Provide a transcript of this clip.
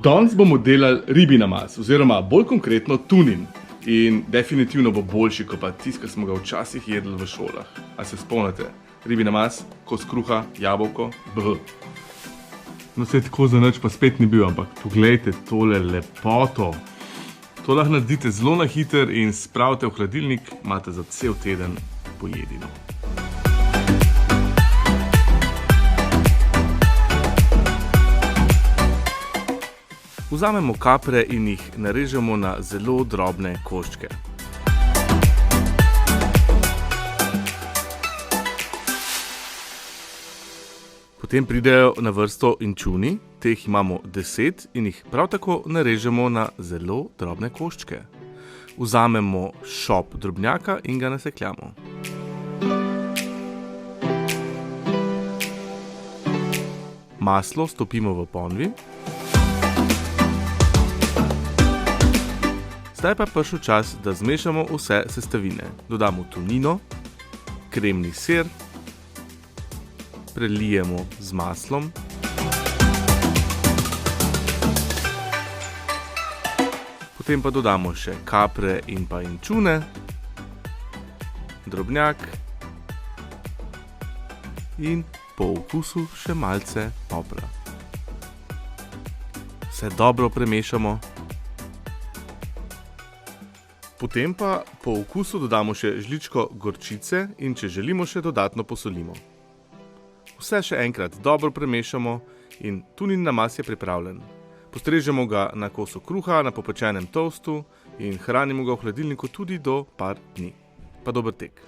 Danes bomo delali ribi namaz, oziroma bolj konkretno tunin. In definitivno bo boljši, kot pa tisti, ki smo ga včasih jedli v šolah. A se spomnite? Ribi namaz, kos kruha, jabolko, No, vse tako za nič pa spet ni bil, ampak poglejte tole lepoto. To lahko naredite zelo na hiter in spravite v hladilnik, imate za cel teden pojedino. Vzamemo kapre in jih narežemo na zelo drobne koščke. Potem pridejo na vrsto inčuni, teh imamo 10 in jih prav tako narežemo na zelo drobne koščke. Vzamemo šop drobnjaka in ga nasekljamo. Maslo stopimo v ponvi. Zdaj pa je prišel čas, da zmešamo vse sestavine. Dodamo tunino, kremni sir, prelijemo z maslom, potem pa dodamo še kapre in pa inčune, drobnjak in po okusu še malce popra. Vse dobro premešamo. Potem pa po okusu dodamo še žličko gorčice in če želimo še dodatno posolimo. Vse še enkrat dobro premešamo in tunin namaz je pripravljen. Postrežemo ga na kosu kruha na popečenem toastu in hranimo ga v hladilniku tudi do par dni. Pa dober tek!